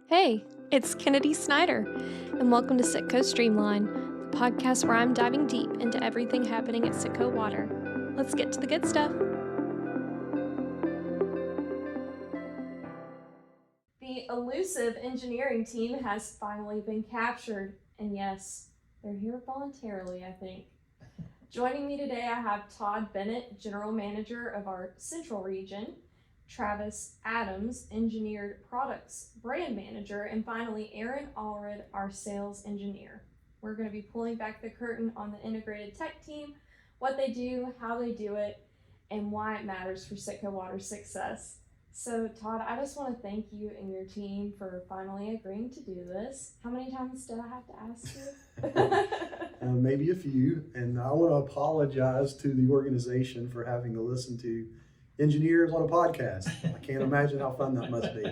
Hey, it's Kennedy Snyder, and welcome to CITCO Streamline, the podcast where I'm diving deep into everything happening at CITCO Water. Let's get to the good stuff. The elusive engineering team has finally been captured, and yes, they're here voluntarily, I think. Joining me today, I have Todd Bennett, General Manager of our Central Region, Travis Adams, Engineered Products Brand Manager, and finally Aaron Allred, our Sales Engineer. We're going to be pulling back the curtain on the integrated tech team, what they do, how they do it, and why it matters for CITCO Water's success. So Todd, I just want to thank you and your team for finally agreeing to do this. How many times did I have to ask you? Maybe a few, and I want to apologize to the organization for having to listen to engineers on a podcast. I can't imagine how fun that must be.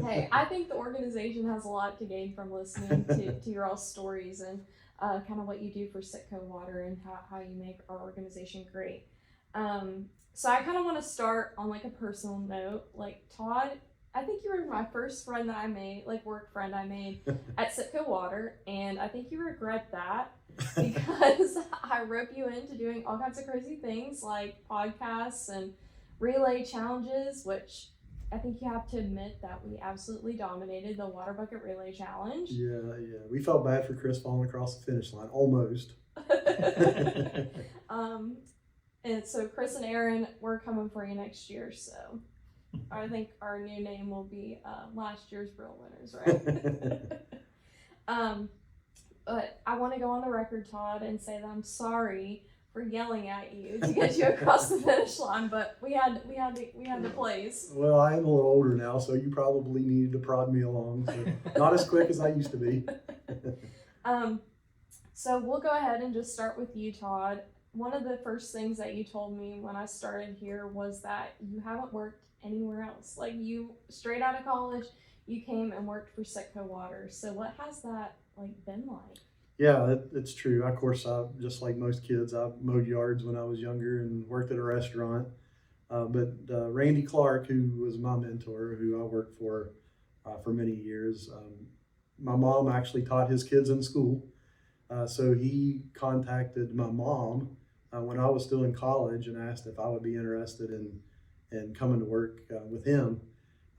Hey, I think the organization has a lot to gain from listening to your all stories and kind of what you do for CITCO Water and how you make our organization great. So I kind of want to start on like a personal note. Like Todd, I think you were my first friend that I made, like work friend I made at CITCO Water, and I think you regret that because I rope you into doing all kinds of crazy things like podcasts and relay challenges, which I think you have to admit that we absolutely dominated the water bucket relay challenge. Yeah. We felt bad for Chris falling across the finish line, almost. And so Chris and Aaron, we're coming for you next year, so I think our new name will be last year's Brill winners, right? But I want to go on the record, Todd, and say that I'm sorry for yelling at you to get you across the finish line, but we had to place. Well, I am a little older now, so you probably needed to prod me along. So not as quick as I used to be. So we'll go ahead and just start with you, Todd. One of the first things that you told me when I started here was that you haven't worked anywhere else. Like you, straight out of college, you came and worked for CITCO Water. So what has that been like? Yeah, it's true. Of course, just like most kids, I mowed yards when I was younger and worked at a restaurant. But Randy Clark, who was my mentor, who I worked for many years, my mom actually taught his kids in school. So he contacted my mom when I was still in college and asked if I would be interested in coming to work with him.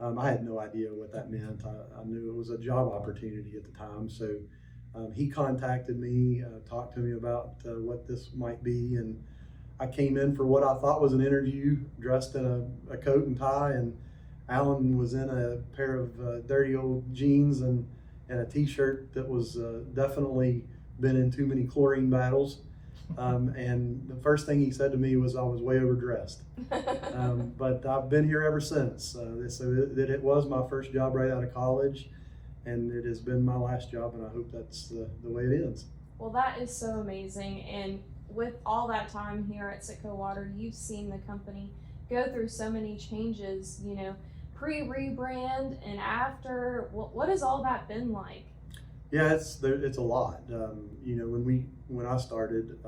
I had no idea what that meant. I knew it was a job opportunity at the time. So he contacted me, talked to me about what this might be, and I came in for what I thought was an interview, dressed in a coat and tie, and Alan was in a pair of dirty old jeans and a t-shirt that was definitely been in too many chlorine battles. And the first thing he said to me was I was way overdressed. But I've been here ever since. So it was my first job right out of college, and it has been my last job, and I hope that's the way it ends. Well, that is so amazing. And with all that time here at CITCO Water, you've seen the company go through so many changes, pre-rebrand and after. What has all that been like? Yeah, it's a lot. When I started,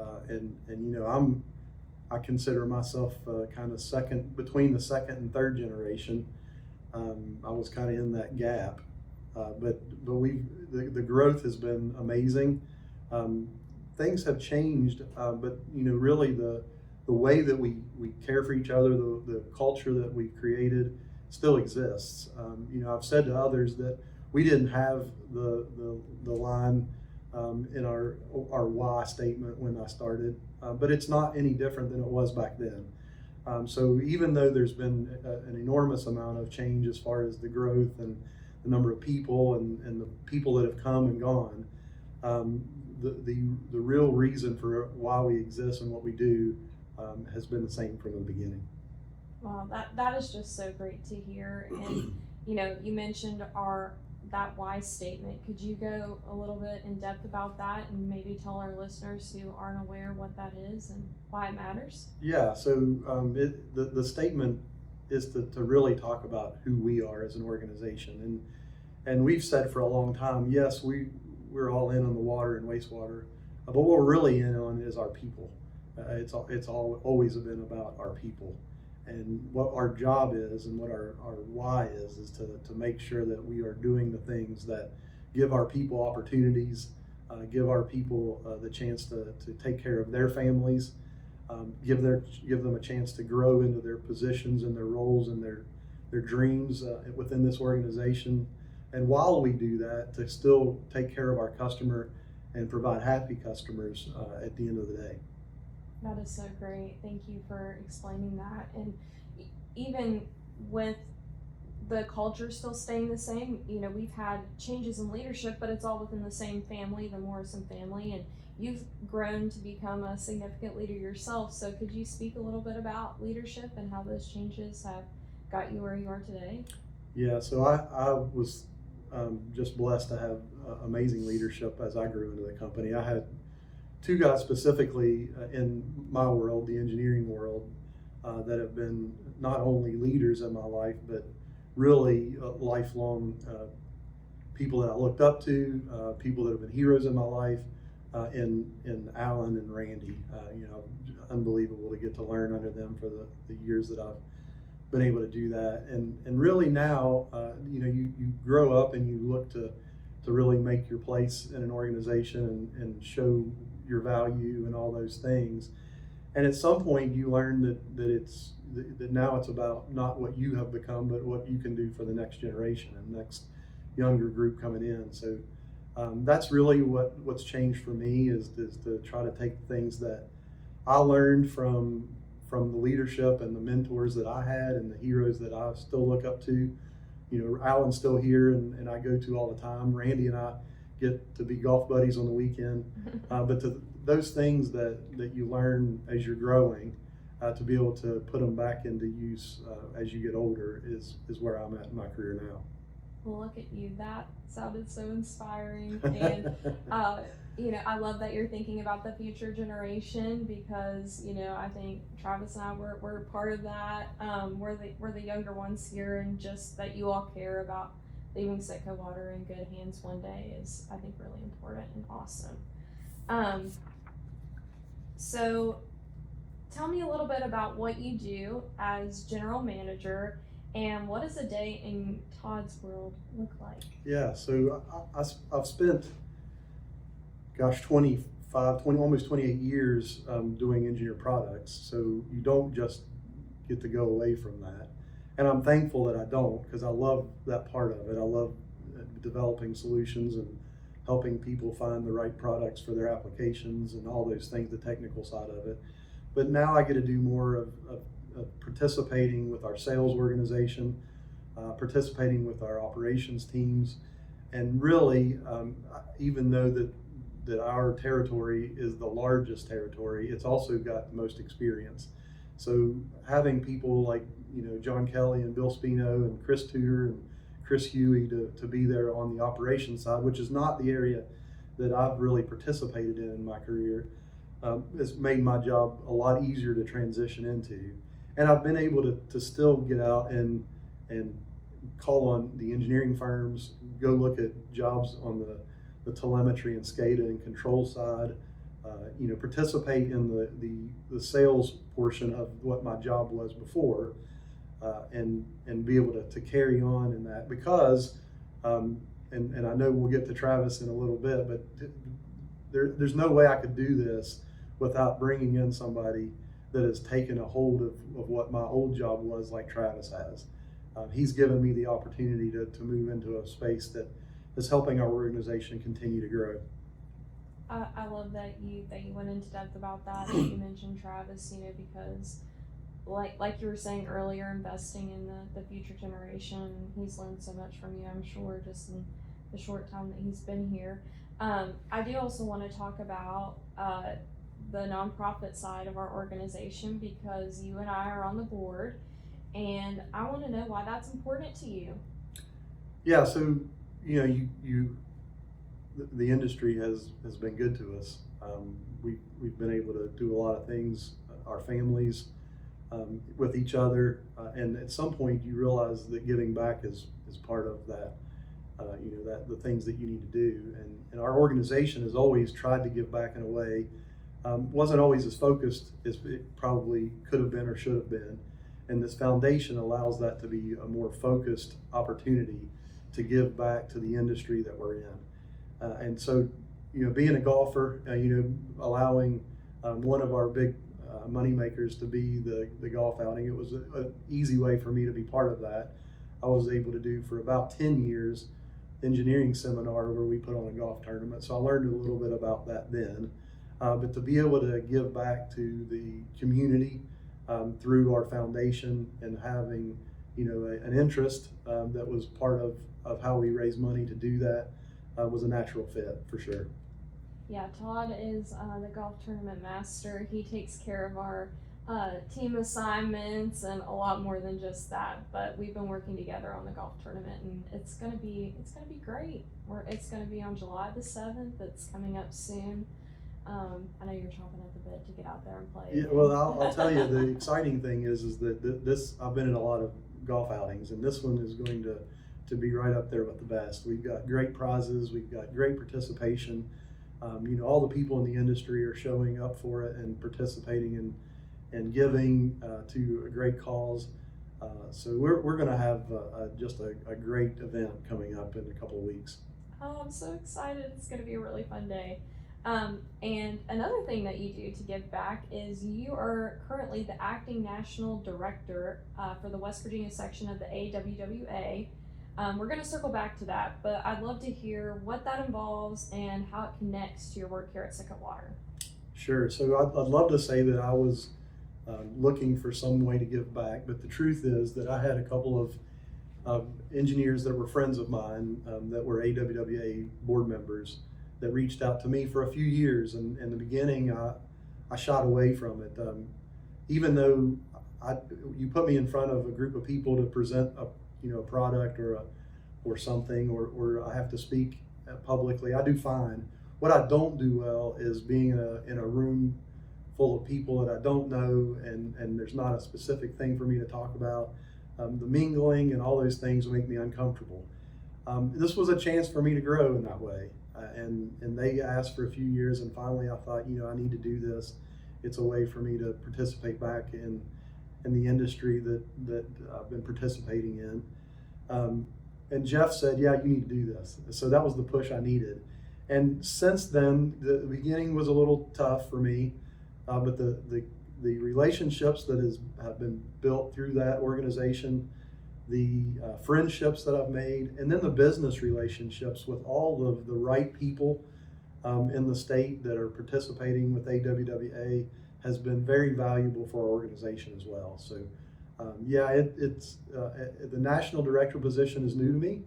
I consider myself kind of between the second and third generation. I was kind of in that gap, but the growth has been amazing. Things have changed, but really the way that we care for each other, the culture that we created still exists. I've said to others that we didn't have the line in our why statement when I started, but it's not any different than it was back then. So even though there's been an enormous amount of change as far as the growth and the number of people and the people that have come and gone, the real reason for why we exist and what we do has been the same from the beginning. Wow, that is just so great to hear. And you mentioned that why statement. Could you go a little bit in depth about that and maybe tell our listeners who aren't aware what that is and why it matters? Yeah, so the statement is to really talk about who we are as an organization. And we've said for a long time, yes, we're all in on the water and wastewater, but what we're really in on is our people. It's always been about our people. And what our job is and what our why is to make sure that we are doing the things that give our people opportunities, give our people the chance to take care of their families, give them a chance to grow into their positions and their roles and their dreams within this organization. And while we do that, to still take care of our customer and provide happy customers at the end of the day. That is so great. Thank you for explaining that. And even with the culture still staying the same, you know, we've had changes in leadership, but it's all within the same family, the Morrison family, and you've grown to become a significant leader yourself. So could you speak a little bit about leadership and how those changes have got you where you are today? Yeah, so I was just blessed to have amazing leadership as I grew into the company. I had two guys specifically in my world, the engineering world, that have been not only leaders in my life, but really lifelong people that I looked up to, people that have been heroes in my life, in Alan and Randy. You know, unbelievable to get to learn under them for the years that I've been able to do that. And really now, you know, you grow up and you look to really make your place in an organization and show your value and all those things. And at some point you learn that now it's about not what you have become, but what you can do for the next generation and next younger group coming in. So that's really what's changed for me is to try to take things that I learned from the leadership and the mentors that I had and the heroes that I still look up to. You know, Alan's still here and I go to all the time. Randy and I get to be golf buddies on the weekend. But those things that you learn as you're growing, to be able to put them back into use as you get older is where I'm at in my career now. Well, look at you. That sounded so inspiring. And, you know, I love that you're thinking about the future generation because, you know, I think Travis and I, we're part of that. We're the younger ones here, and just that you all care about leaving CITCO Water in good hands one day is, I think, really important and awesome. So tell me a little bit about what you do as general manager and what does a day in Todd's world look like? Yeah, so I've spent, gosh, 20, almost 28 years doing engineer products. So you don't just get to go away from that. And I'm thankful that I don't, because I love that part of it. I love developing solutions and helping people find the right products for their applications and all those things, the technical side of it. But now I get to do more of participating with our sales organization, participating with our operations teams, and really, even though that our territory is the largest territory, it's also got the most experience. So having people like, you know, John Kelly and Bill Spino and Chris Tudor and Chris Huey to be there on the operations side, which is not the area that I've really participated in my career, has made my job a lot easier to transition into. And I've been able to still get out and call on the engineering firms, go look at jobs on the telemetry and SCADA and control side, you know, participate in the sales portion of what my job was before, and be able to carry on in that because, and I know we'll get to Travis in a little bit, but there's no way I could do this without bringing in somebody that has taken a hold of what my old job was, like Travis has. He's given me the opportunity to move into a space that is helping our organization continue to grow. I love that you went into depth about that. And you mentioned Travis, you know, because like you were saying earlier, investing in the future generation. He's learned so much from you, I'm sure, just in the short time that he's been here. I do also want to talk about the nonprofit side of our organization because you and I are on the board, and I want to know why that's important to you. Yeah, so you know, the industry has been good to us. We've been able to do a lot of things, our families, with each other, and at some point you realize that giving back is part of that. You know, that the things that you need to do, and our organization has always tried to give back in a way. Wasn't always as focused as it probably could have been or should have been, And this foundation allows that to be a more focused opportunity to give back to the industry that we're in. And so, being a golfer, allowing one of our big money makers to be the golf outing, it was an easy way for me to be part of that. I was able to do for about 10 years engineering seminar where we put on a golf tournament. So I learned a little bit about that then. But to be able to give back to the community through our foundation and having, an interest that was part of how we raise money to do that was a natural fit for sure. Yeah, Todd is the golf tournament master. He takes care of our team assignments and a lot more than just that. But we've been working together on the golf tournament, and it's gonna be great. It's gonna be on July the 7th. It's coming up soon. I know you're chomping at the bit to get out there and play. Yeah, well, I'll tell you, the exciting thing is that this, I've been in a lot of golf outings, and this one is going to be right up there with the best. We've got great prizes, we've got great participation. All the people in the industry are showing up for it and participating and giving to a great cause. So we're going to have just a great event coming up in a couple of weeks. Oh, I'm so excited. It's going to be a really fun day. And another thing that you do to give back is you are currently the acting national director for the West Virginia section of the AWWA. We're going to circle back to that, but I'd love to hear what that involves and how it connects to your work here at CITCO Water. Sure. So I'd love to say that I was looking for some way to give back, but the truth is that I had a couple of engineers that were friends of mine that were AWWA board members that reached out to me for a few years, and in the beginning I shot away from it. Even though you put me in front of a group of people to present a product or something, or I have to speak publicly, I do fine. What I don't do well is being in a room full of people that I don't know, and there's not a specific thing for me to talk about. The mingling and all those things make me uncomfortable. This was a chance for me to grow in that way, and they asked for a few years, and finally I thought, I need to do this. It's a way for me to participate back in the industry that I've been participating in. And Jeff said, yeah, you need to do this. So that was the push I needed. And since then, the beginning was a little tough for me, but the relationships that have been built through that organization, the friendships that I've made, and then the business relationships with all of the right people in the state that are participating with AWWA has been very valuable for our organization as well. So it's the national director position is new to me,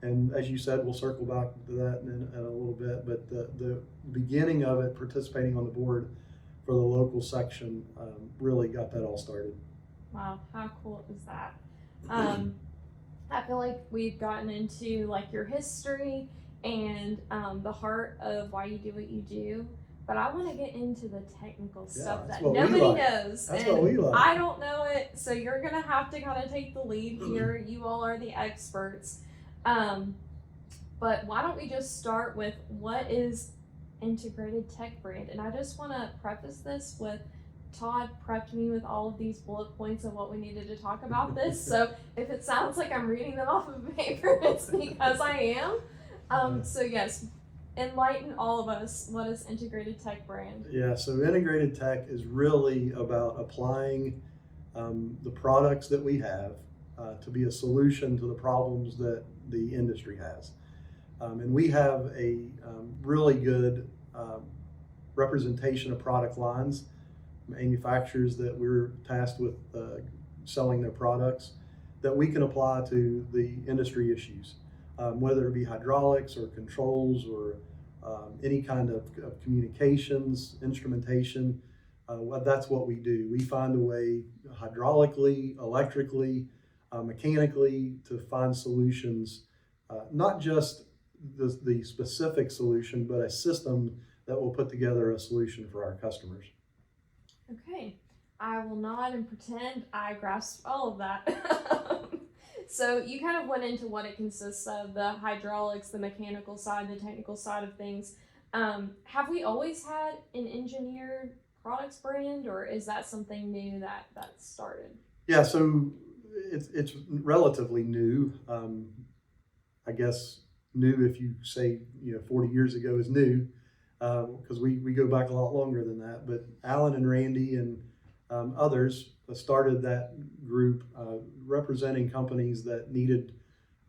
and as you said, we'll circle back to that in a little bit, but the beginning of it, participating on the board for the local section, really got that all started. Wow, how cool is that? I feel like we've gotten into like your history and the heart of why you do what you do, but I want to get into the technical stuff that nobody knows. That's and what we like. I don't know it, so you're gonna have to kind of take the lead here. You all are the experts. But why don't we just start with what is Integrated Tech Brand? And I just want to preface this with Todd prepped me with all of these bullet points of what we needed to talk about this. So if it sounds like I'm reading them off of paper, it's because I am. So yes, enlighten all of us. What is Integrated Tech Brand? Yeah, so Integrated Tech is really about applying the products that we have to be a solution to the problems that the industry has. And we have a really good representation of product lines, manufacturers that we're tasked with selling their products that we can apply to the industry issues, whether it be hydraulics or controls or any kind of communications, instrumentation. That's what we do. We find a way hydraulically, electrically, mechanically to find solutions, not just the specific solution, but a system that will put together a solution for our customers. Okay, I will nod and pretend I grasped all of that. So you kind of went into what it consists of, the hydraulics, the mechanical side, the technical side of things. Have we always had an engineered products brand, or is that something new that started? Yeah, so it's relatively new. I guess new, if you say 40 years ago, is new, because we go back a lot longer than that. But Alan and Randy and others started that group representing companies that needed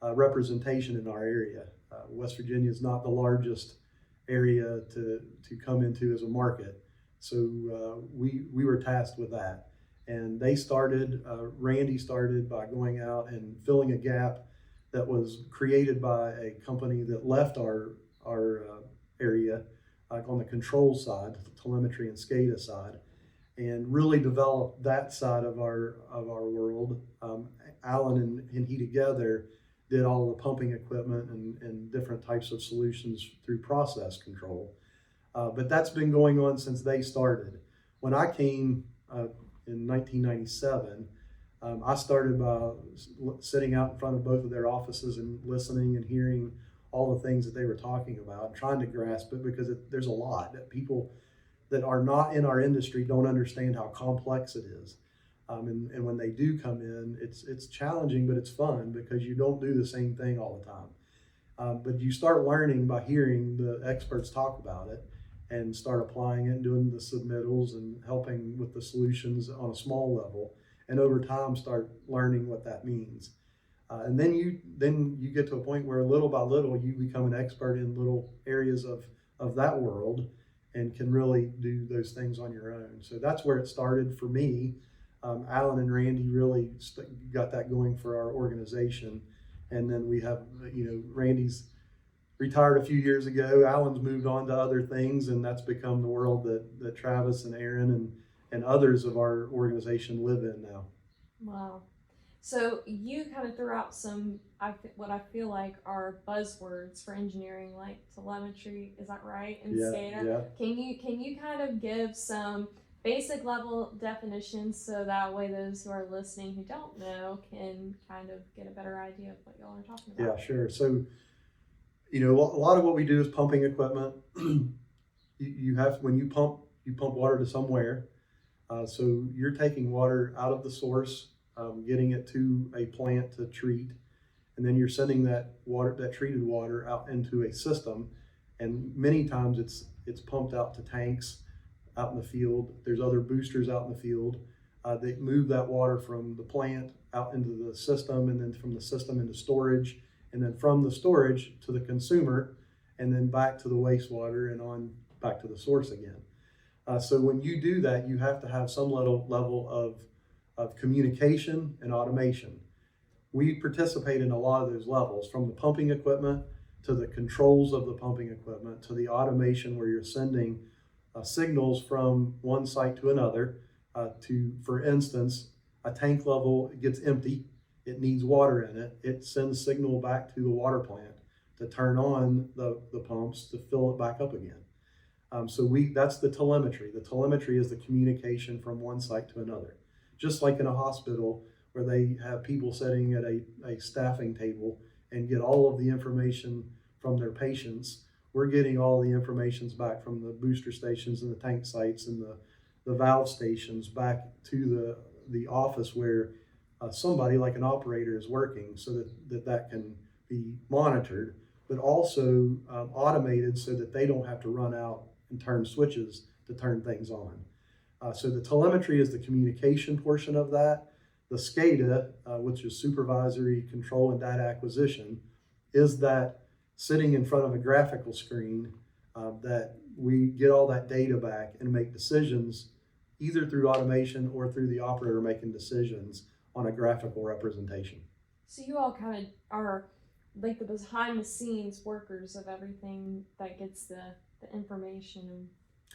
representation in our area. West Virginia is not the largest area to come into as a market, so we were tasked with that. And they started, Randy started by going out and filling a gap that was created by a company that left our area, like on the control side, the telemetry and SCADA side, and really developed that side of our world. Alan and he together did all the pumping equipment and different types of solutions through process control. But that's been going on since they started. When I came in 1997, I started by sitting out in front of both of their offices and listening and hearing all the things that they were talking about, trying to grasp it, because there's a lot that people that are not in our industry don't understand how complex it is. And when they do come in, it's challenging, but it's fun because you don't do the same thing all the time. But you start learning by hearing the experts talk about it and start applying it and doing the submittals and helping with the solutions on a small level. And over time, start learning what that means. And then you get to a point where little by little, you become an expert in little areas of that world and can really do those things on your own. So that's where it started for me. Alan and Randy really got that going for our organization. And then we have, Randy's retired a few years ago. Alan's moved on to other things, and that's become the world that Travis and Aaron and others of our organization live in now. Wow. So you kind of threw out some, what I feel like are buzzwords for engineering, like telemetry. Is that right? And SCADA. Yeah. Can you kind of give some basic level definitions so that way those who are listening who don't know can kind of get a better idea of what y'all are talking about? Yeah, sure. So, a lot of what we do is pumping equipment. you have, when you pump water to somewhere. So you're taking water out of the source, getting it to a plant to treat, and then you're sending that treated water out into a system. And many times it's pumped out to tanks out in the field. There's other boosters out in the field that move that water from the plant out into the system, and then from the system into storage, and then from the storage to the consumer, and then back to the wastewater and on back to the source again. So when you do that, you have to have some level of communication and automation. We participate in a lot of those levels, from the pumping equipment to the controls of the pumping equipment to the automation where you're sending signals from one site to another. For instance, a tank level gets empty, it needs water in it, it sends signal back to the water plant to turn on the pumps to fill it back up again. So that's the telemetry. The telemetry is the communication from one site to another. Just like in a hospital where they have people sitting at a staffing table and get all of the information from their patients, we're getting all the informations back from the booster stations and the tank sites and the valve stations back to the office where somebody like an operator is working, so that can be monitored, but also automated so that they don't have to run out and turn switches to turn things on. So the telemetry is the communication portion of that. The SCADA, which is supervisory control and data acquisition, is that sitting in front of a graphical screen that we get all that data back and make decisions either through automation or through the operator making decisions on a graphical representation. So you all kind of are like the behind the scenes workers of everything that gets the information and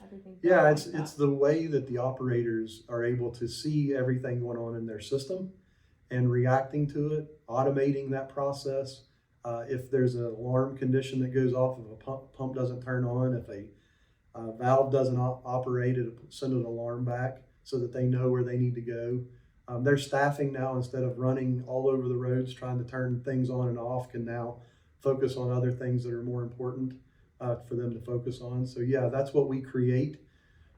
everything. Yeah, it's the way that the operators are able to see everything going on in their system and reacting to it, automating that process. If there's an alarm condition that goes off, if a pump doesn't turn on, if a valve doesn't operate, it'll send an alarm back so that they know where they need to go. Their staffing now, instead of running all over the roads trying to turn things on and off, can now focus on other things that are more important for them to focus on. So yeah, that's what we create.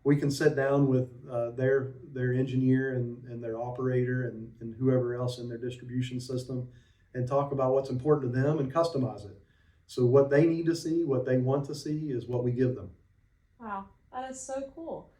we can sit down with their engineer and their operator and whoever else in their distribution system and talk about what's important to them and customize it. So what they need to see, what they want to see, is what we give them. Wow, that is so cool.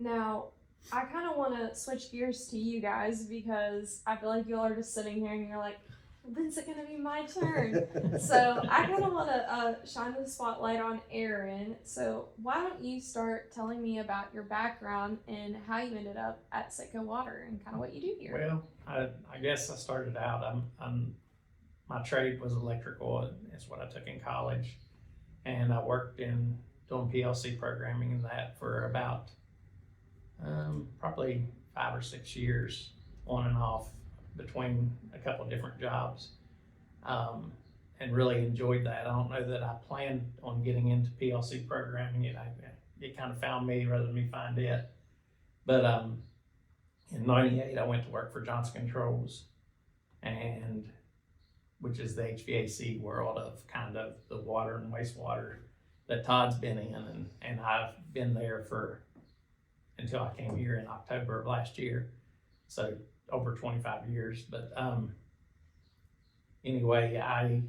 Now, I kind of want to switch gears to you guys because I feel like you all are just sitting here and you're like, when's it going to be my turn? So I kind of want to shine the spotlight on Aaron. So why don't you start telling me about your background and how you ended up at CITCO Water and kind of what you do here? Well, I guess I started out, my trade was electrical. It's what I took in college. And I worked in doing PLC programming and that for about probably 5 or 6 years on and off between a couple of different jobs, and really enjoyed that. I don't know that I planned on getting into PLC programming. It kind of found me rather than me find it. But in '98, I went to work for Johnson Controls, and which is the HVAC world of kind of the water and wastewater that Todd's been in, and I've been there until I came here in October of last year, so over 25 years. But anyway, I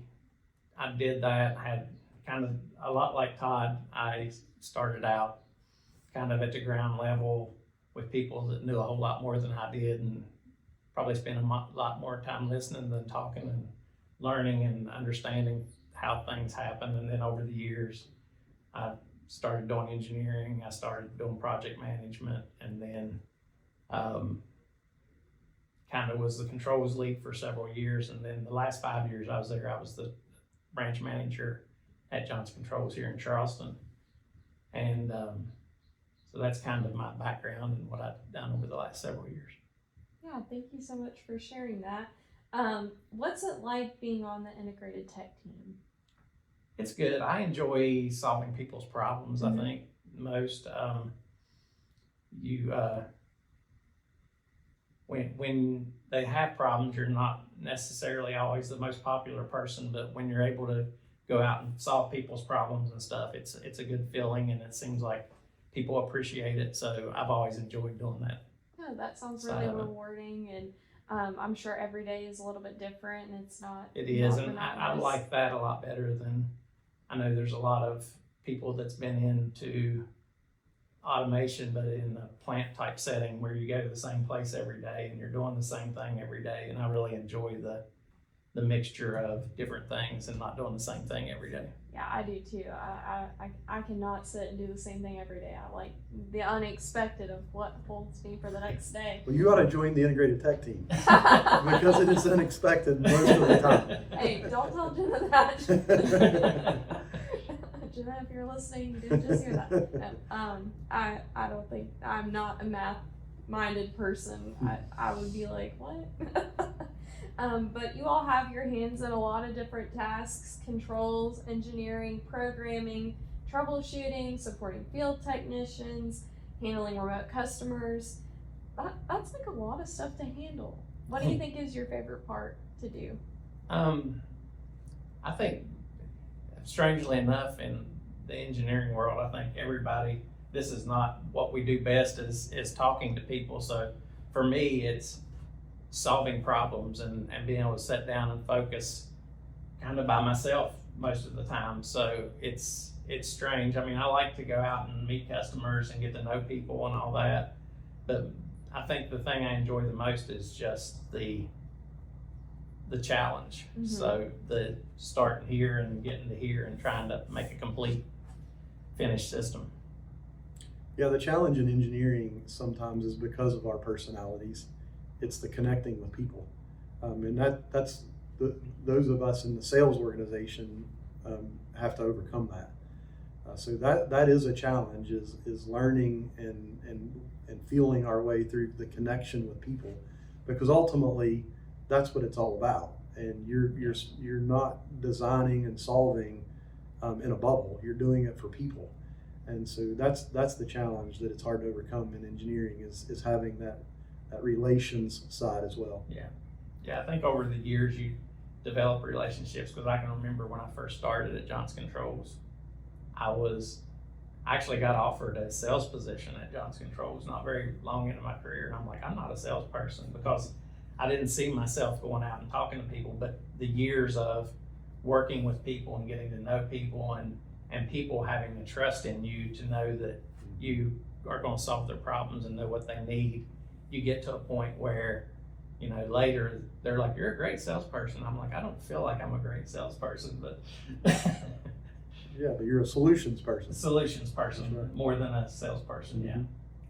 did that. I had kind of a lot like Todd. I started out kind of at the ground level with people that knew a whole lot more than I did, and probably spent a lot more time listening than talking, and learning and understanding how things happen. And then over the years, I started doing engineering, I started doing project management, and then kind of was the controls lead for several years. And then the last 5 years I was there, I was the branch manager at Johnson Controls here in Charleston. And so that's kind of my background and what I've done over the last several years. Yeah, thank you so much for sharing that. What's it like being on the integrated tech team? It's good. I enjoy solving people's problems. I think most. When they have problems, you're not necessarily always the most popular person, but when you're able to go out and solve people's problems and stuff, it's a good feeling, and it seems like people appreciate it. So I've always enjoyed doing that. Yeah, that sounds really rewarding, and I'm sure every day is a little bit different, and it's not. It is, and I like that a lot better than. I know there's a lot of people that's been into automation, but in a plant type setting where you go to the same place every day and you're doing the same thing every day. And I really enjoy the mixture of different things and not doing the same thing every day. Yeah, I do too. I cannot sit and do the same thing every day. I like the unexpected of what holds me for the next day. Well, you ought to join the integrated tech team because it is unexpected most of the time. Hey, don't tell Jenna that. Jenna, if you're listening, you didn't just hear that. No, I don't think, I'm not a math-minded person. I would be like, what? But you all have your hands in a lot of different tasks: controls, engineering, programming, troubleshooting, supporting field technicians, handling remote customers. That's like a lot of stuff to handle. What do you think is your favorite part to do? I think, strangely enough, in the engineering world, I think this is not what we do best is talking to people. So for me, it's solving problems and being able to sit down and focus kind of by myself most of the time. So it's strange. I mean, I like to go out and meet customers and get to know people and all that, but I think the thing I enjoy the most is just the challenge. So the starting here and getting to here and trying to make a complete finished system. Yeah, the challenge in engineering sometimes is because of our personalities. It's the connecting with people, and that's those of us in the sales organization have to overcome that. So that is a challenge, is learning and feeling our way through the connection with people, because ultimately that's what it's all about. And you're not designing and solving in a bubble. You're doing it for people, and so that's the challenge that it's hard to overcome in engineering is having that relations side as well. Yeah. I think over the years you develop relationships, because I can remember when I first started at Johnson Controls, I was I actually got offered a sales position at Johnson Controls not very long into my career, and I'm like, I'm not a salesperson, because I didn't see myself going out and talking to people, but the years of working with people and getting to know people and people having the trust in you to know that you are going to solve their problems and know what they need, you get to a point where, you know, later they're like, you're a great salesperson. I'm like, I don't feel like I'm a great salesperson, but Yeah, but you're a solutions person. solutions person, That's right. more than a salesperson. Yeah.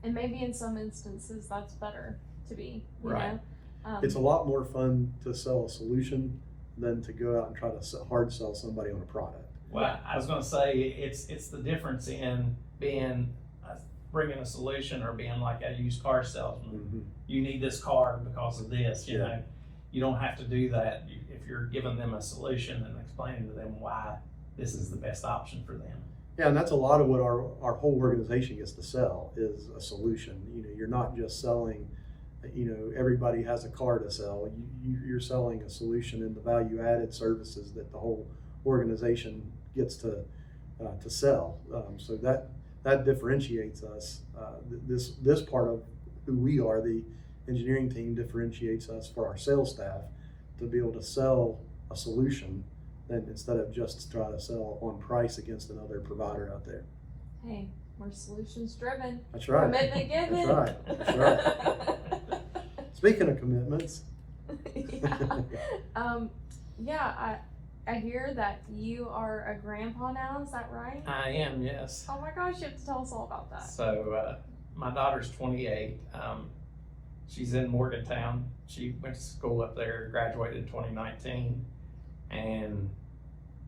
And maybe in some instances that's better to be, you Right. know? It's a lot more fun to sell a solution than to go out and try to hard sell somebody on a product. Well, I was going to say it's the difference in being bringing a solution or being like a used car salesman. Mm-hmm. You need this car because of this. You Yeah. know, you don't have to do that if you're giving them a solution and explaining to them why this is the best option for them. Yeah, and that's a lot of what our whole organization gets to sell is a solution. You know, you're not just selling, you know, everybody has a car to sell. You're selling a solution and the value added services that the whole organization gets to sell. So that differentiates us. This part of who we are, the engineering team, differentiates us for our sales staff to be able to sell a solution than instead of just try to sell on price against another provider out there. Hey, we're solutions driven. That's right. Commitment given. That's right. That's right. Speaking of commitments. Yeah, I hear that you are a grandpa now, is that right? I am, yes. Oh my gosh, you have to tell us all about that. So my daughter's 28. She's in Morgantown. She went to school up there, graduated in 2019, and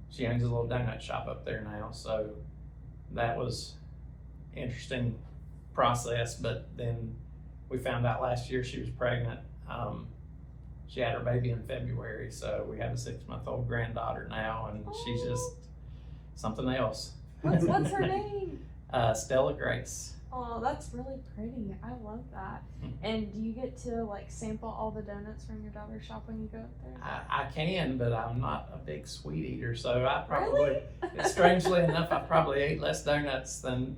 she owns a little donut shop up there now. So that was interesting process, but then we found out last year she was pregnant. She had her baby in February, so we have a 6-month-old granddaughter now, and she's just something else. What's her name? Stella Grace. Oh, that's really pretty. I love that. And do you get to like sample all the donuts from your daughter's shop when you go up there? I can, but I'm not a big sweet eater, so I probably, Really? strangely enough, I probably ate less donuts than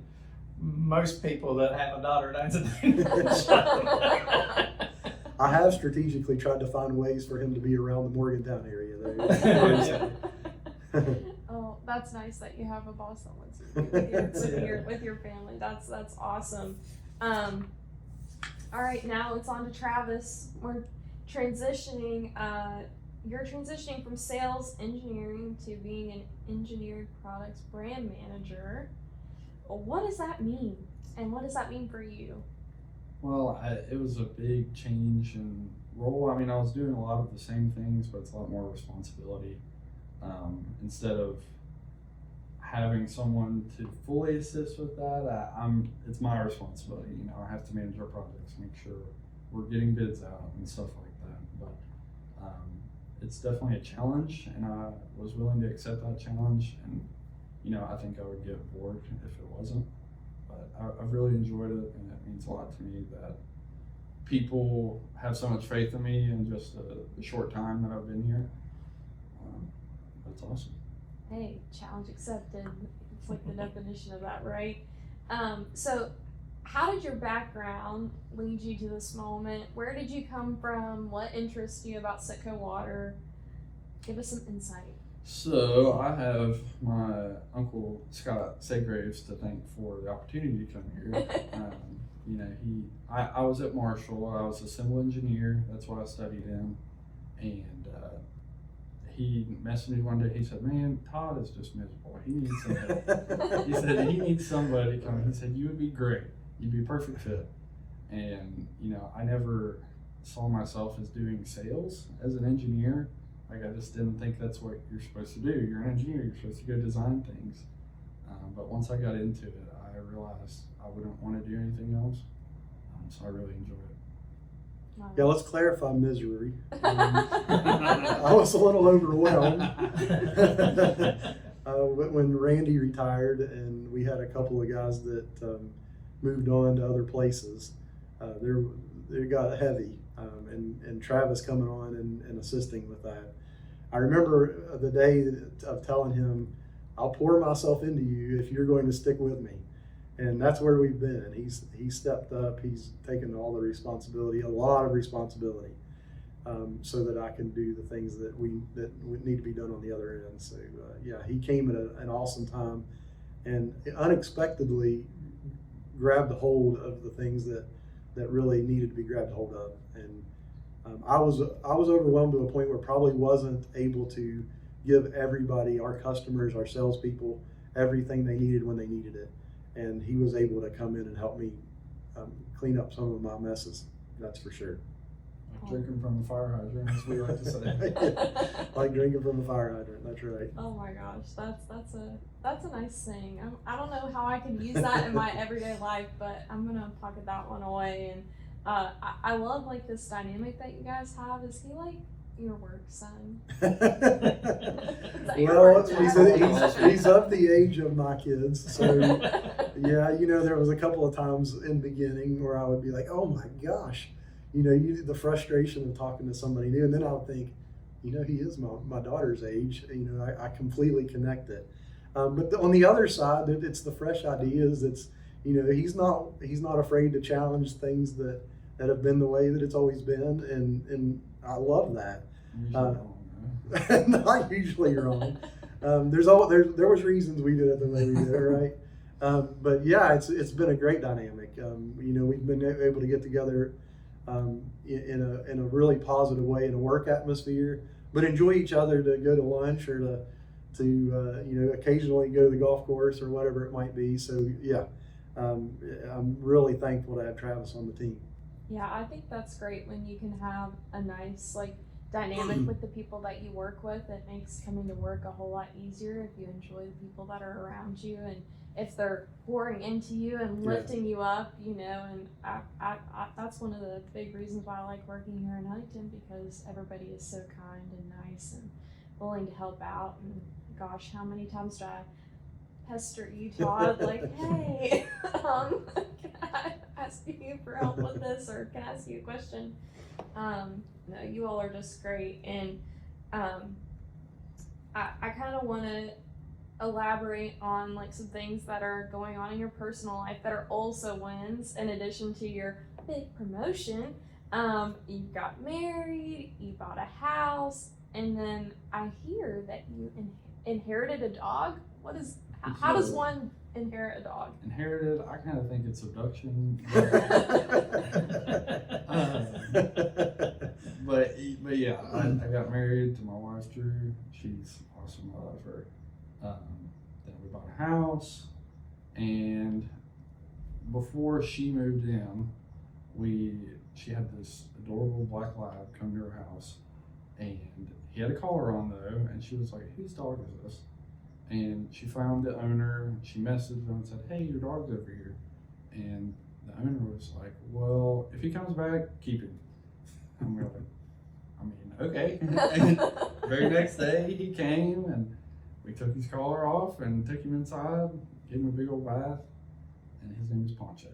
most people that have a daughter that owns a donut shop. I have strategically tried to find ways for him to be around the Morgantown area there. Oh, that's nice that you have a boss that wants you to be with your family. That's awesome. All right, now it's on to Travis. We're transitioning. You're transitioning from sales engineering to being an engineered products brand manager. Well, what does that mean, and what does that mean for you? Well, it was a big change in role. I mean, I was doing a lot of the same things, but it's a lot more responsibility. Instead of having someone to fully assist with that, it's my responsibility. You know, I have to manage our projects, make sure we're getting bids out and stuff like that. But it's definitely a challenge, and I was willing to accept that challenge. And you know, I think I would get bored if it wasn't. But I've really enjoyed it, and it means a lot to me that people have so much faith in me in just the short time that I've been here. That's awesome. Hey, challenge accepted. It's like the definition of that, right? So how did your background lead you to this moment? Where did you come from? What interests you about CITCO Water? Give us some insight. So I have my uncle Scott Segraves to thank for the opportunity to come here. You know, I was at Marshall. I was a civil engineer. That's what I studied in. And he messaged me one day. He said, "Man, Todd is just miserable. He needs some help." He said he needs somebody to come. He said you would be great. You'd be a perfect fit. And you know, I never saw myself as doing sales as an engineer. Like, I just didn't think that's what you're supposed to do. You're an engineer. You're supposed to go design things. But once I got into it, I realized I wouldn't want to do anything else. So I really enjoyed it. Yeah, let's clarify misery. I was a little overwhelmed when Randy retired, and we had a couple of guys that moved on to other places. They got heavy, and Travis coming on and assisting with that. I remember the day of telling him, "I'll pour myself into you if you're going to stick with me." And that's where we've been. He's stepped up. He's taken all the responsibility, a lot of responsibility, so that I can do the things that would need to be done on the other end. So yeah, he came at an awesome time, and unexpectedly grabbed a hold of the things that really needed to be grabbed a hold of. And I was overwhelmed to a point where probably wasn't able to give everybody, our customers, our salespeople, everything they needed when they needed it. And he was able to come in and help me clean up some of my messes. That's for sure. Like drinking from the fire hydrant, as we like to say. Like drinking from a fire hydrant. That's right. Oh my gosh, that's a nice thing. I don't know how I can use that in my everyday life, but I'm gonna pocket that one away. And I love like this dynamic that you guys have. Is he like your work son? Well, he's of the age of my kids, so yeah, there was a couple of times in the beginning where I would be like, oh my gosh, the frustration of talking to somebody new, and then I would think, he is my daughter's age. I completely connect it. But on the other side, it's the fresh ideas. It's he's not afraid to challenge things that have been the way that it's always been, and I love that. Not usually wrong. There was reasons we did it the way we did it, right? But yeah, it's been a great dynamic. We've been able to get together in a really positive way in a work atmosphere, but enjoy each other to go to lunch or to occasionally go to the golf course or whatever it might be. So yeah, I'm really thankful to have Travis on the team. Yeah, I think that's great when you can have a nice dynamic with the people that you work with. It makes coming to work a whole lot easier if you enjoy the people that are around you, and if they're pouring into you and lifting you up, and I that's one of the big reasons why I like working here in Huntington, because everybody is so kind and nice and willing to help out. And gosh, how many times do I pester you, Todd, like, hey, can I ask you for help with this, or can I ask you a question? No, you all are just great. And I kind of want to elaborate on some things that are going on in your personal life that are also wins, in addition to your big promotion. You got married, you bought a house, and then I hear that you inherited a dog. How does one inherit a dog? Inherited, I kind of think it's abduction. But yeah, I got married to my wife, Drew. She's awesome. I love her. Then we bought a house, and before she moved in, she had this adorable black lab come to her house, and he had a collar on though, and she was like, whose dog is this? And she found the owner, she messaged him and said, hey, your dog's over here. And the owner was like, well, if he comes back, keep him. And we were like, okay. And the very next day he came, and we took his collar off and took him inside, gave him a big old bath, and his name is Poncho.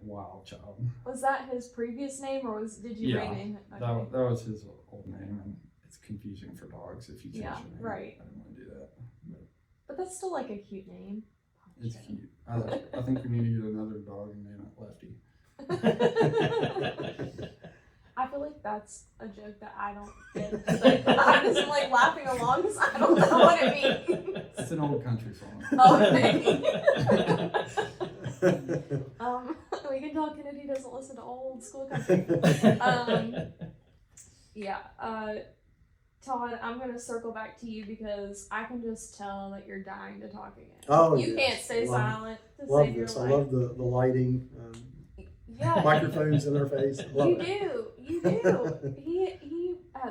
Wild child. Was that his previous name, or did you rename it? Okay. That was his old name, and it's confusing for dogs if you change your name. Right. I didn't want to do that. But that's still a cute name. It's cute. I think we need to get another dog and name it Lefty. I feel like that's a joke that I don't get. I'm just laughing along because I don't know what it means. It's an old country song. Okay. We can tell Kennedy doesn't listen to old school country. Todd, I'm going to circle back to you because I can just tell that you're dying to talk again. Oh, you can't stay silent to love save your this. life. I love the lighting, microphones in our face. You do. He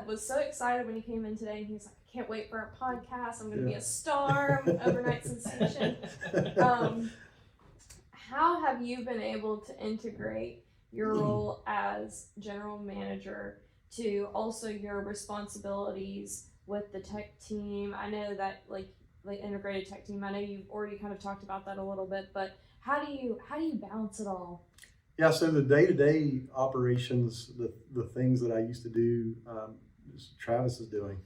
was so excited when he came in today. He's like, I can't wait for our podcast. I'm going to be a star. I'm an overnight sensation. How have you been able to integrate your role as general manager to also your responsibilities with the tech team? I know that the integrated tech team, I know you've already kind of talked about that a little bit, but how do you balance it all? Yeah, so the day-to-day operations, the things that I used to do, Travis is doing.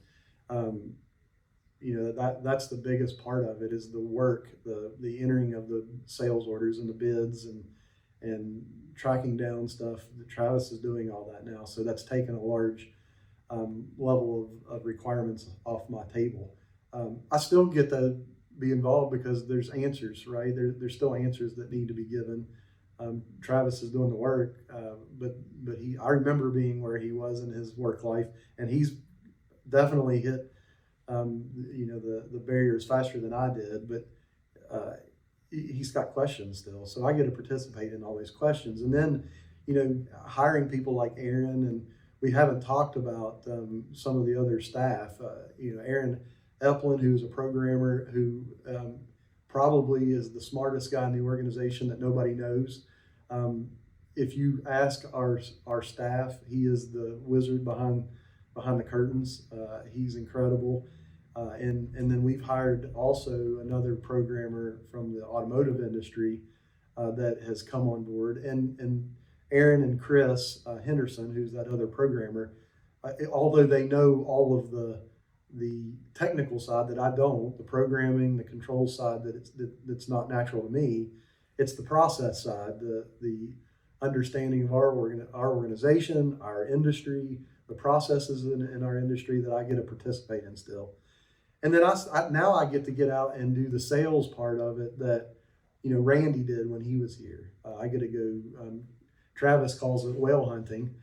that's the biggest part of it, is the work, the entering of the sales orders and the bids, and tracking down stuff. Travis is doing all that now, so that's taken a large level of requirements off my table. I still get to be involved because there's answers, right? There's still answers that need to be given. Travis is doing the work, but I remember being where he was in his work life, and he's definitely hit the barriers faster than I did, but he's got questions still. So I get to participate in all these questions. And then, hiring people like Aaron, and we haven't talked about some of the other staff. Aaron Allred, who's a programmer who probably is the smartest guy in the organization that nobody knows. If you ask our staff, he is the wizard behind the curtains. He's incredible. And then we've hired also another programmer from the automotive industry that has come on board. And Aaron and Chris Henderson, who's that other programmer, although they know all of the technical side that I don't, the programming, the control side that's not natural to me, it's the process side, the understanding of our organization, our industry, the processes in our industry that I get to participate in still. And then now I get to get out and do the sales part of it that, Randy did when he was here. I get to go, Travis calls it whale hunting.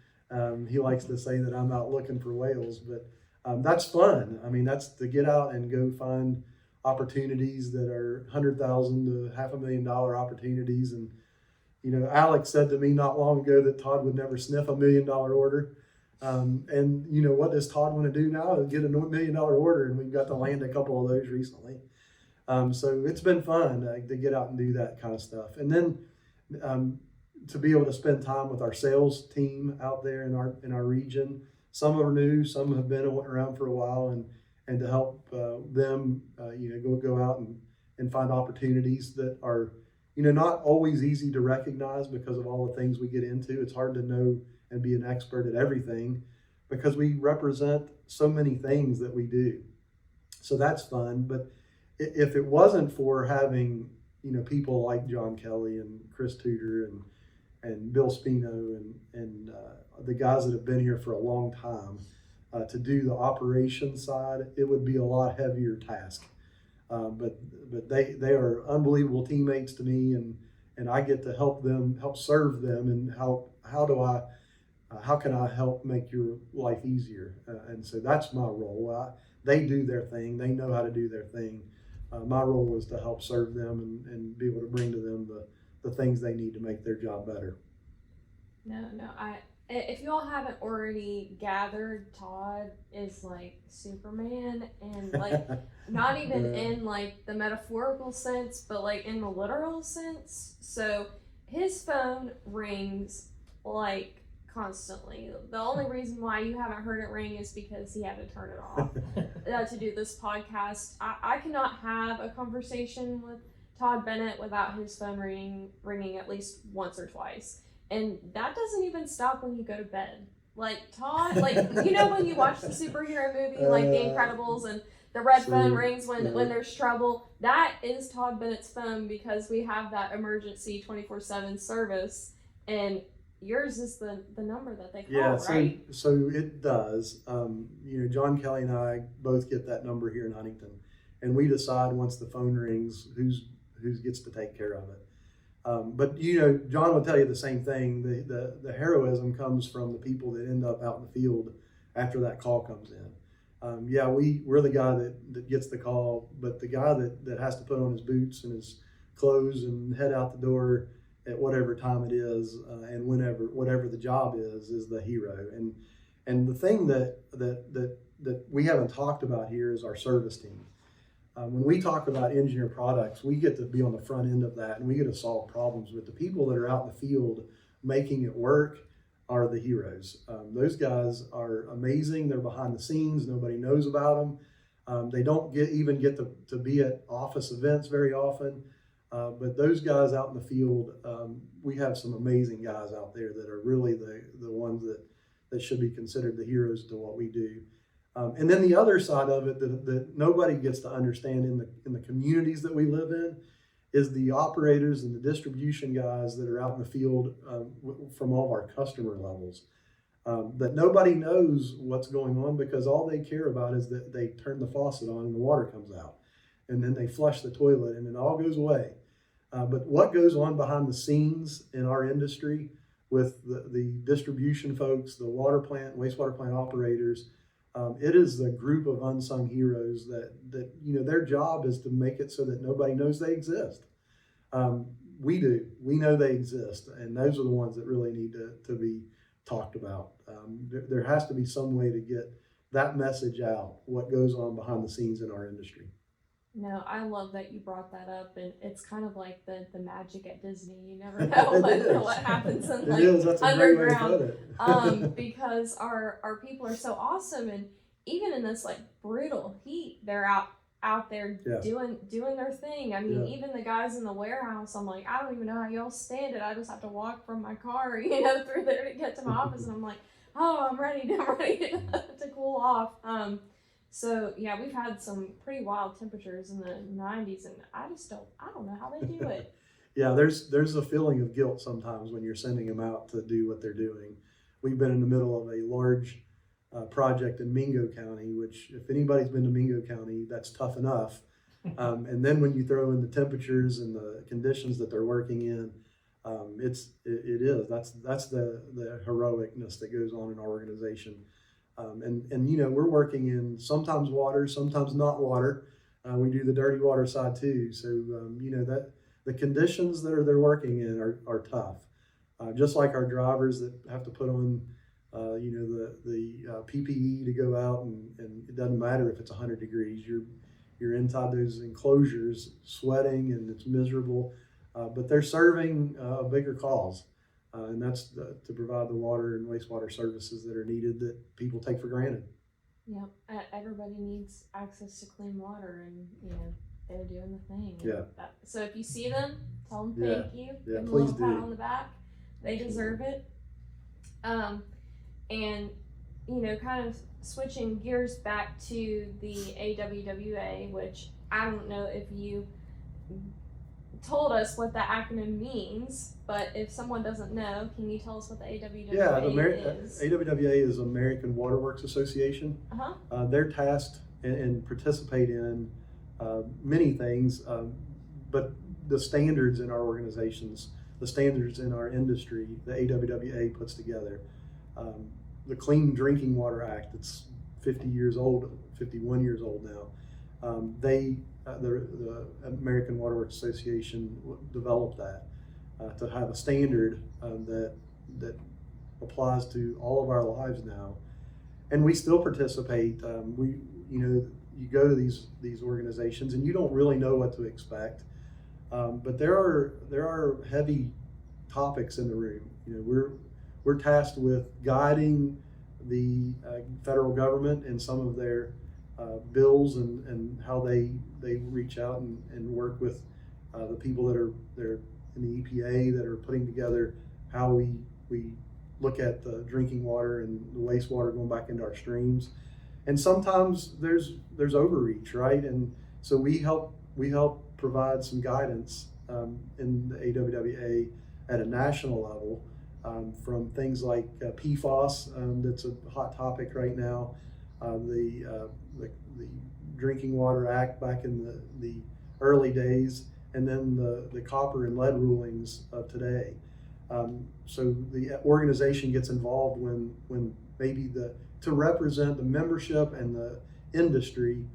He likes to say that I'm out looking for whales, but that's fun. I mean, that's to get out and go find opportunities that are $100,000 to $500,000 opportunities. And, Alex said to me not long ago that Todd would never sniff $1 million order. And what does Todd want to do now? Get a $1 million order, and we've got to land a couple of those recently. So it's been fun to get out and do that kind of stuff. And then to be able to spend time with our sales team out there in our region. Some are new, some have been around for a while, and to help them, go out and find opportunities that are, not always easy to recognize because of all the things we get into. It's hard to know and be an expert at everything because we represent so many things that we do. So that's fun. But if it wasn't for having, people like John Kelly and Chris Tudor and Bill Spino and the guys that have been here for a long time to do the operations side, it would be a lot heavier task. But they are unbelievable teammates to me, and I get to help serve them, and how can I help make your life easier? And so that's my role. They do their thing. They know how to do their thing. My role is to help serve them and be able to bring to them the things they need to make their job better. No, if you all haven't already gathered, Todd is like Superman, and like not even in like the metaphorical sense, but like in the literal sense. So his phone rings like constantly. The only reason why you haven't heard it ring is because he had to turn it off to do this podcast. I cannot have a conversation with Todd Bennett without his phone ringing at least once or twice. And that doesn't even stop when you go to bed. Like Todd, like, when you watch the superhero movie, like The Incredibles, and the red phone rings when there's trouble, that is Todd Bennett's phone, because we have that emergency 24/7 service, and yours is the number that they call, right? So it does. John Kelly and I both get that number here in Huntington, and we decide once the phone rings who gets to take care of it. But John will tell you the same thing. The heroism comes from the people that end up out in the field after that call comes in. We're the guy that gets the call, but the guy that has to put on his boots and his clothes and head out the door at whatever time it is, and whatever the job is the hero. And the thing that we haven't talked about here is our service team. When we talk about engineered products, we get to be on the front end of that, and we get to solve problems. But the people that are out in the field making it work are the heroes. Those guys are amazing. They're behind the scenes. Nobody knows about them. They don't even get to be at office events very often. But those guys out in the field, we have some amazing guys out there that are really the ones that should be considered the heroes to what we do. And then the other side of it that nobody gets to understand in the communities that we live in is the operators and the distribution guys that are out in the field from all of our customer levels. That nobody knows what's going on because all they care about is that they turn the faucet on and the water comes out, and then they flush the toilet and it all goes away. But what goes on behind the scenes in our industry with the distribution folks, the water plant, wastewater plant operators, it is a group of unsung heroes that their job is to make it so that nobody knows they exist. We do. We know they exist, and those are the ones that really need to be talked about. There has to be some way to get that message out, what goes on behind the scenes in our industry. No, I love that you brought that up, and it's kind of like the magic at Disney. You never know what happens in That's a great way to put underground. it. Because our people are so awesome, and even in this like brutal heat, they're out there doing their thing. I mean, even the guys in the warehouse, I'm like, I don't even know how y'all stand it. I just have to walk from my car, through there to get to my office, and I'm like, oh, I'm ready to cool off. So yeah, we've had some pretty wild temperatures in the 90s, and I don't know how they do it. Yeah, there's a feeling of guilt sometimes when you're sending them out to do what they're doing. We've been in the middle of a large project in Mingo County, which if anybody's been to Mingo County, that's tough enough. And then when you throw in the temperatures and the conditions that they're working in, that's the heroicness that goes on in our organization. And we're working in sometimes water, sometimes not water. We do the dirty water side too. So that the conditions that they're working in are tough. Just like our drivers that have to put on the PPE to go out, and it doesn't matter if it's 100 degrees. You're inside those enclosures sweating and it's miserable, but they're serving a bigger cause. And that's to provide the water and wastewater services that are needed that people take for granted. Yep, everybody needs access to clean water, and they're doing the thing. Yeah. So if you see them, tell them thank you. Yeah, Give them please a little pat do. on the back. They deserve it. And kind of switching gears back to the AWWA, which I don't know if you told us what the acronym means, but if someone doesn't know, can you tell us what the AWWA is? AWWA is American Water Works Association. They're tasked and participate in many things, but the standards in our organizations, the standards in our industry, the AWWA puts together. The Clean Drinking Water Act, it's 51 years old now. The American Water Works Association developed that to have a standard that applies to all of our lives now, and we still participate. You go to these organizations and you don't really know what to expect, but there are heavy topics in the room. We're tasked with guiding the federal government and some of their bills and how they reach out and work with the people that are in the EPA that are putting together how we look at the drinking water and the wastewater going back into our streams. And sometimes there's overreach, right? And so we help provide some guidance in the AWWA at a national level, from things like PFAS, that's a hot topic right now, the Drinking Water Act back in the early days, and then the copper and lead rulings of today. So the organization gets involved when maybe to represent the membership and the industry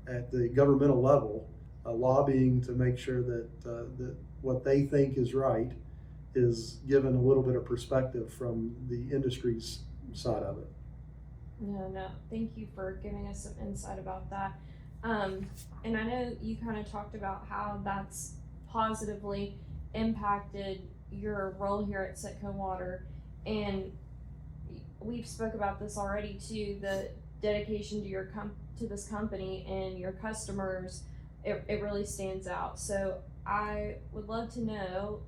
at the governmental level, lobbying to make sure that what they think is right is given a little bit of perspective from the industry's side of it. No, thank you for giving us some insight about that. And I know you kind of talked about how that's positively impacted your role here at CITCO Water, and we've spoke about this already too, the dedication to to this company and your customers. It really stands out. So I would love to know,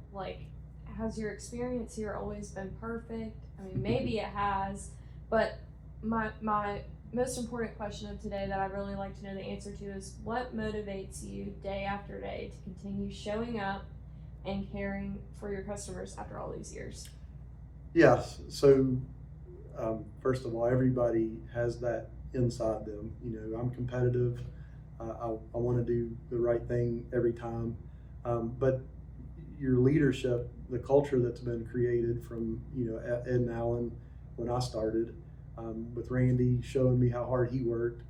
has your experience here always been perfect? I mean, maybe it has, but my most important question of today that I'd really like to know the answer to is, what motivates you day after day to continue showing up and caring for your customers after all these years? Yes. So, first of all, everybody has that inside them. You know, I'm competitive. I want to do the right thing every time. But your leadership, the culture that's been created from, you know, Ed and Alan when I started, with Randy showing me how hard he worked,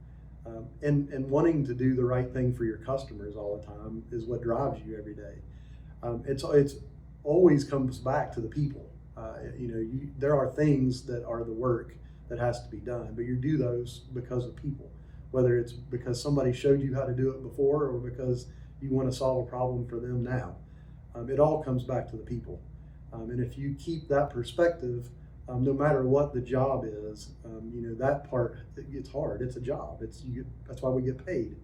and wanting to do the right thing for your customers all the time is what drives you every day. It's always comes back to the people. You know, there are things that are the work that has to be done, but you do those because of people, whether it's because somebody showed you how to do it before or because you want to solve a problem for them now. It all comes back to the people. And if you keep that perspective, no matter what the job is, you know, that part, it's hard. It's a job. That's why we get paid.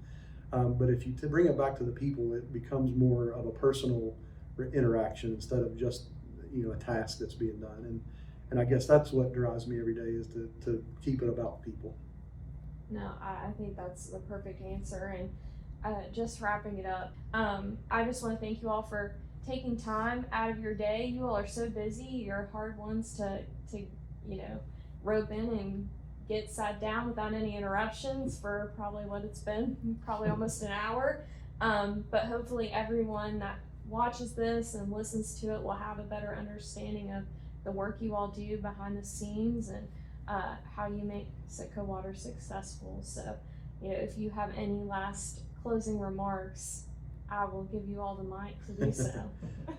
But if you bring it back to the people, it becomes more of a personal interaction instead of just, you know, a task that's being done. And I guess that's what drives me every day, is to keep it about people. No, I think that's the perfect answer. And just wrapping it up, I just want to thank you all for taking time out of your day. You all are so busy. You're hard ones to you know, rope in and get sat down without any interruptions for probably what it's been, probably almost an hour. But hopefully everyone that watches this and listens to it will have a better understanding of the work you all do behind the scenes and how you make CITCO Water successful. So, you know, if you have any last closing remarks, I will give you all the mic to do so.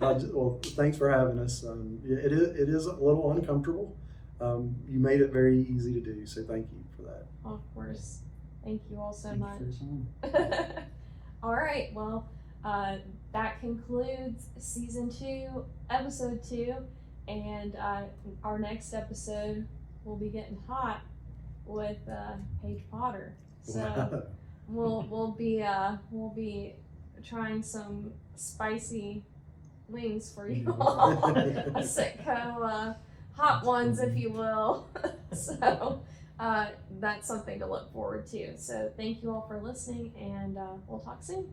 Well, thanks for having us. It is a little uncomfortable. You made it very easy to do, so thank you for that. Well, of course. Thank you all so Thank much. you for your time. All right, well, that concludes season 2, episode 2, and our next episode will be getting hot with Paige Potter. So we'll be trying some spicy wings for you all, CITCO hot ones, if you will. So that's something to look forward to. So thank you all for listening, and we'll talk soon.